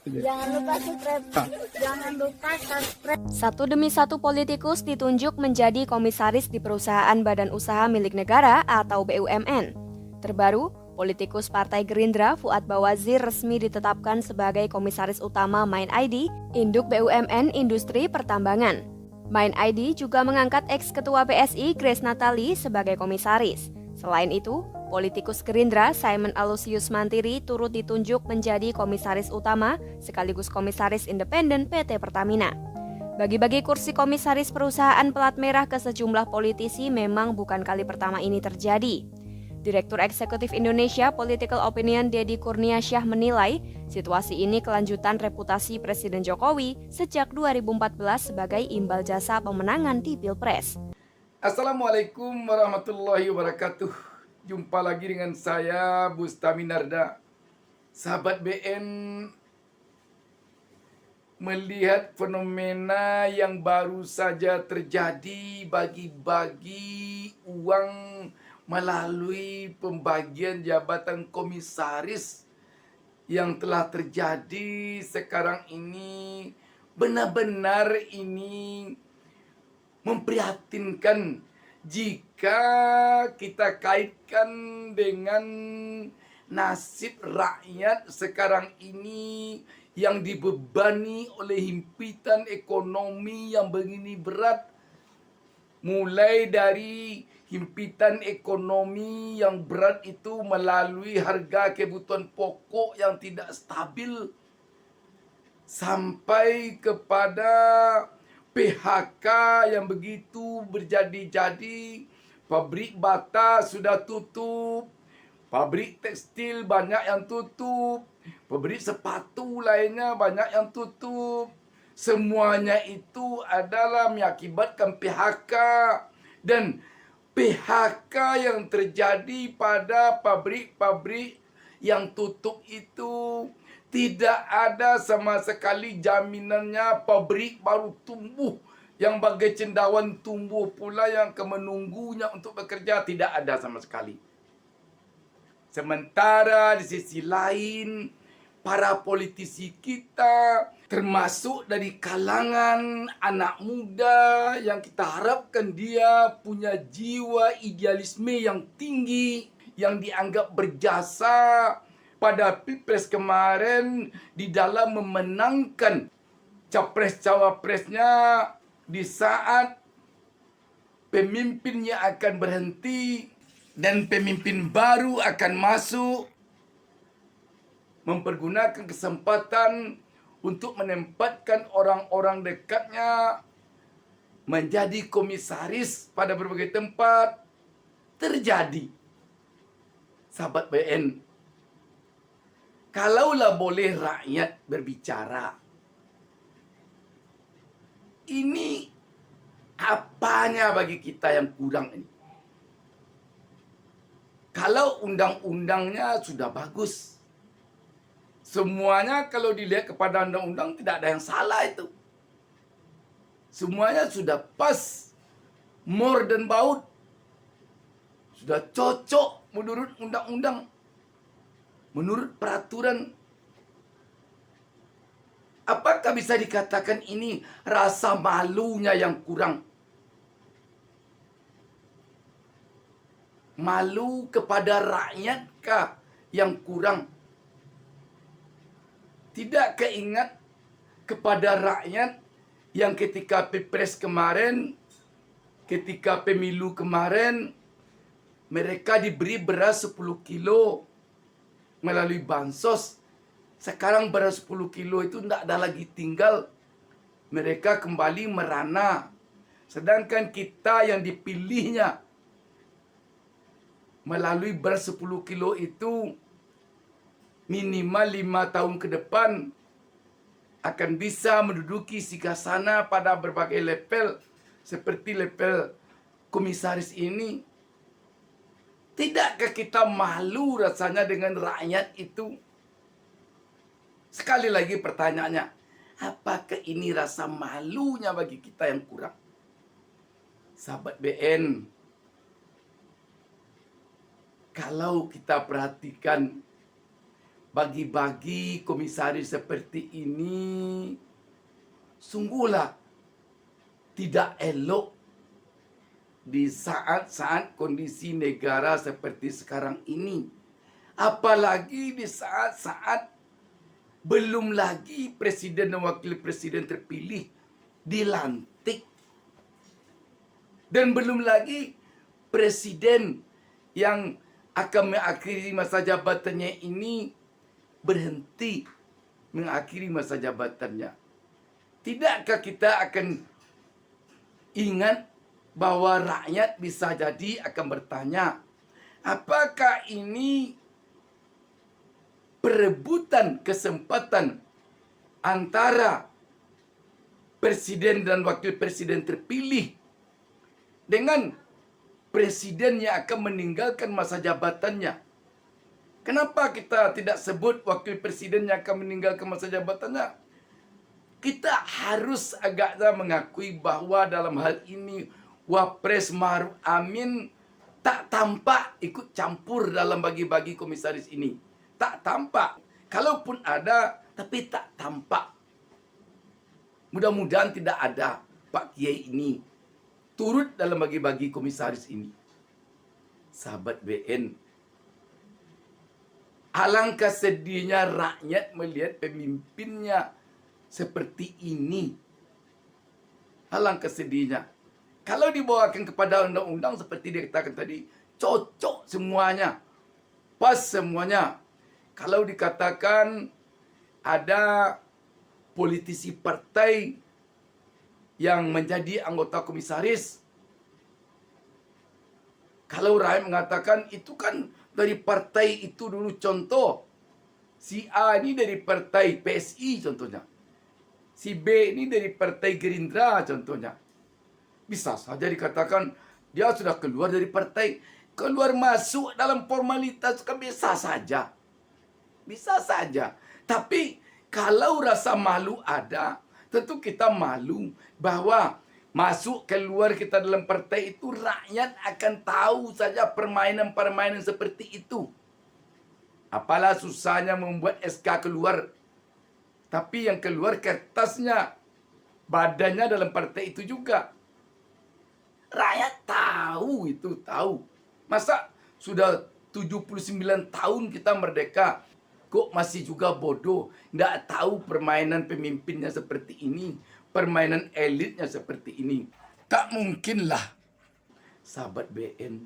Jangan lupa subscribe. Jangan lupa subscribe. Satu demi satu politikus ditunjuk menjadi komisaris di perusahaan badan usaha milik negara atau BUMN. Terbaru, politikus Partai Gerindra Fuad Bawazir resmi ditetapkan sebagai komisaris utama MindID, induk BUMN Industri Pertambangan. MindID juga mengangkat ex-ketua PSI Grace Natali sebagai komisaris. Selain itu, politikus Gerindra Simon Aloysius Mantiri turut ditunjuk menjadi komisaris utama sekaligus komisaris independen PT Pertamina. Bagi-bagi kursi komisaris perusahaan pelat merah ke sejumlah politisi memang bukan kali pertama ini terjadi. Direktur Eksekutif Indonesia Political Opinion Deddy Kurniasyah menilai situasi ini kelanjutan reputasi Presiden Jokowi sejak 2014 sebagai imbal jasa pemenangan di Pilpres. Assalamualaikum warahmatullahi wabarakatuh. Jumpa lagi dengan saya Bustami Narda. Sahabat BN, melihat fenomena yang baru saja terjadi, bagi-bagi uang melalui pembagian jabatan komisaris yang telah terjadi sekarang ini, benar-benar ini memprihatinkan jika kita kaitkan dengan nasib rakyat sekarang ini yang dibebani oleh himpitan ekonomi yang begini berat, mulai dari himpitan ekonomi yang berat itu melalui harga kebutuhan pokok yang tidak stabil sampai kepada PHK yang begitu berjadi-jadi. Pabrik bata sudah tutup, pabrik tekstil banyak yang tutup, pabrik sepatu lainnya banyak yang tutup. Semuanya itu adalah mengakibatkan PHK, dan PHK yang terjadi pada pabrik-pabrik yang tutup itu tidak ada sama sekali jaminannya pabrik baru tumbuh yang bagai cendawan tumbuh pula yang menunggunya untuk bekerja, tidak ada sama sekali. Sementara di sisi lain, para politisi kita termasuk dari kalangan anak muda yang kita harapkan dia punya jiwa idealisme yang tinggi, yang dianggap berjasa pada Pilpres kemarin di dalam memenangkan capres-cawapresnya di saat pemimpinnya akan berhenti dan pemimpin baru akan masuk, mempergunakan kesempatan untuk menempatkan orang-orang dekatnya menjadi komisaris pada berbagai tempat. Terjadi, sahabat BN, kalaulah boleh rakyat berbicara, ini apanya bagi kita yang kurang ini? Kalau undang-undangnya sudah bagus, semuanya kalau dilihat kepada undang-undang tidak ada yang salah itu. Semuanya sudah pas, more than baut. Sudah cocok menurut undang-undang, menurut peraturan. Apakah bisa dikatakan ini rasa malunya yang kurang? Malu kepada rakyatkah yang kurang? Tidak keingat kepada rakyat yang ketika Pilpres kemarin, ketika pemilu kemarin, mereka diberi beras 10 kilo melalui bansos. Sekarang beras 10 kilo itu tidak ada lagi tinggal. Mereka kembali merana. Sedangkan kita yang dipilihnya melalui beras 10 kilo itu minimal 5 tahun ke depan akan bisa menduduki singgasana pada berbagai level seperti level komisaris ini. Tidakkah kita malu rasanya dengan rakyat itu? Sekali lagi pertanyaannya, apakah ini rasa malunya bagi kita yang kurang? Sahabat BN, kalau kita perhatikan bagi-bagi komisaris seperti ini sungguhlah tidak elok di saat-saat kondisi negara seperti sekarang ini. Apalagi di saat-saat belum lagi presiden dan wakil presiden terpilih dilantik. Dan belum lagi presiden yang akan mengakhiri masa jabatannya ini berhenti mengakhiri masa jabatannya. Tidakkah kita akan ingat bahwa rakyat bisa jadi akan bertanya, apakah ini perebutan kesempatan antara presiden dan wakil presiden terpilih dengan presiden yang akan meninggalkan masa jabatannya? Kenapa kita tidak sebut wakil presiden yang akan meninggalkan masa jabatannya? Kita harus agaknya mengakui bahwa dalam hal ini Wapres Ma'ruf Amin tak tampak ikut campur dalam bagi-bagi komisaris ini. Tak tampak. Kalaupun ada, tapi tak tampak. Mudah-mudahan tidak ada Pak Kiai ini turut dalam bagi-bagi komisaris ini. Sahabat BN, alangkah sedihnya rakyat melihat pemimpinnya seperti ini. Alangkah sedihnya. Kalau dibawakan kepada undang-undang seperti dikatakan tadi, cocok semuanya. Pas semuanya. Kalau dikatakan ada politisi partai yang menjadi anggota komisaris, kalau rakyat mengatakan itu kan dari partai itu dulu, contoh si A ini dari partai PSI contohnya, si B ini dari partai Gerindra contohnya, bisa saja dikatakan dia sudah keluar dari partai. Keluar masuk dalam formalitas kan bisa saja. Bisa saja. Tapi kalau rasa malu ada, tentu kita malu bahwa masuk keluar kita dalam partai itu rakyat akan tahu saja permainan-permainan seperti itu. Apalah susahnya membuat SK keluar. Tapi yang keluar kertasnya, badannya dalam partai itu juga. Rakyat tahu itu, tahu. Masa sudah 79 tahun kita merdeka, kok masih juga bodoh, nggak tahu permainan pemimpinnya seperti ini, permainan elitnya seperti ini. Tak mungkinlah, sahabat BN.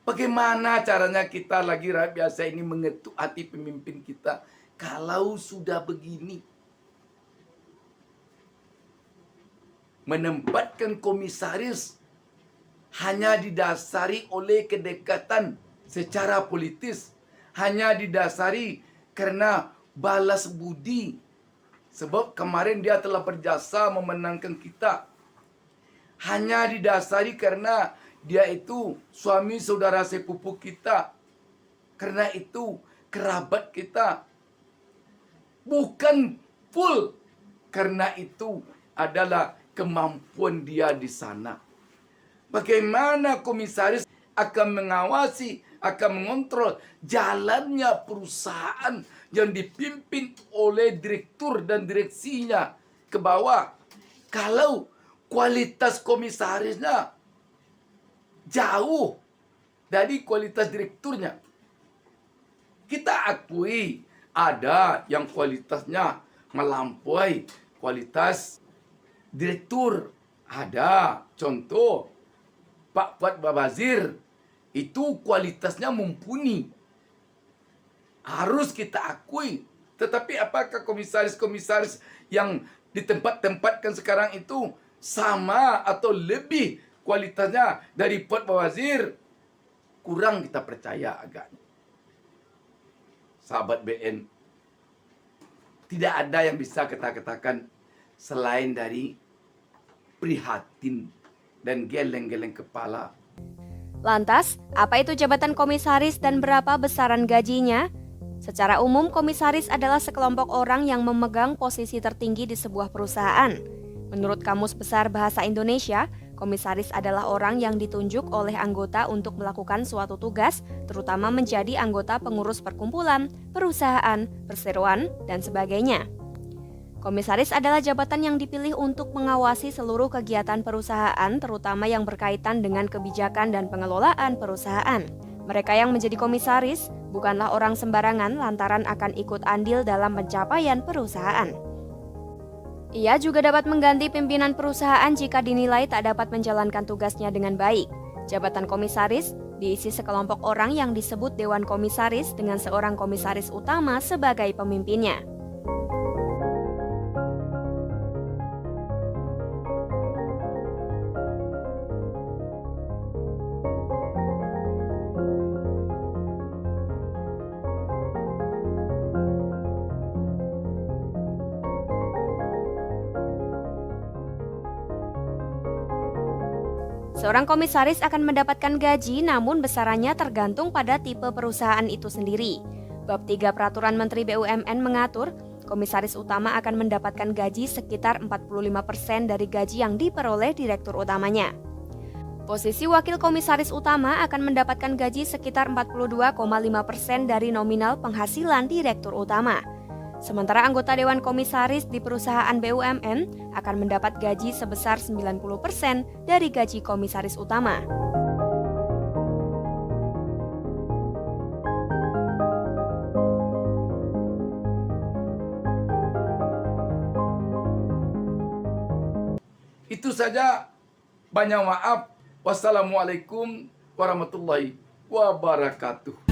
Bagaimana caranya kita lagi rakyat biasa ini mengetuk hati pemimpin kita kalau sudah begini? Menempatkan komisaris hanya didasari oleh kedekatan secara politis, hanya didasari karena balas budi. Sebab kemarin dia telah berjasa memenangkan kita. Hanya didasari karena dia itu suami saudara sepupu kita. Karena itu kerabat kita. Bukan full. Karena itu adalah kemampuan dia di sana. Bagaimana komisaris akan mengawasi, akan mengontrol jalannya perusahaan yang dipimpin oleh direktur dan direksinya ke bawah, kalau kualitas komisarisnya jauh dari kualitas direkturnya? Kita akui ada yang kualitasnya melampaui kualitas direktur. Ada contoh Pak Fuad Bawazir, itu kualitasnya mumpuni, harus kita akui. Tetapi apakah komisaris-komisaris yang ditempat-tempatkan sekarang itu sama atau lebih kualitasnya dari Fuad Bawazir? Kurang kita percaya agaknya. Sahabat BN, tidak ada yang bisa kita katakan selain dari prihatin dan geleng-geleng kepala. Lantas, apa itu jabatan komisaris dan berapa besaran gajinya? Secara umum, komisaris adalah sekelompok orang yang memegang posisi tertinggi di sebuah perusahaan. Menurut Kamus Besar Bahasa Indonesia, Komisaris adalah orang yang ditunjuk oleh anggota untuk melakukan suatu tugas, terutama menjadi anggota pengurus perkumpulan, perusahaan, perseroan, dan sebagainya. Komisaris adalah jabatan yang dipilih untuk mengawasi seluruh kegiatan perusahaan, terutama yang berkaitan dengan kebijakan dan pengelolaan perusahaan. Mereka yang menjadi komisaris bukanlah orang sembarangan lantaran akan ikut andil dalam pencapaian perusahaan. Ia juga dapat mengganti pimpinan perusahaan jika dinilai tak dapat menjalankan tugasnya dengan baik. Jabatan komisaris diisi sekelompok orang yang disebut Dewan Komisaris dengan seorang komisaris utama sebagai pemimpinnya. Seorang komisaris akan mendapatkan gaji, namun besarannya tergantung pada tipe perusahaan itu sendiri. Bab 3 Peraturan Menteri BUMN mengatur, komisaris utama akan mendapatkan gaji sekitar 45% dari gaji yang diperoleh direktur utamanya. Posisi wakil komisaris utama akan mendapatkan gaji sekitar 42,5% dari nominal penghasilan direktur utama. Sementara anggota Dewan Komisaris di perusahaan BUMN akan mendapat gaji sebesar 90% dari gaji komisaris utama. Itu saja. Banyak maaf. Wassalamualaikum warahmatullahi wabarakatuh.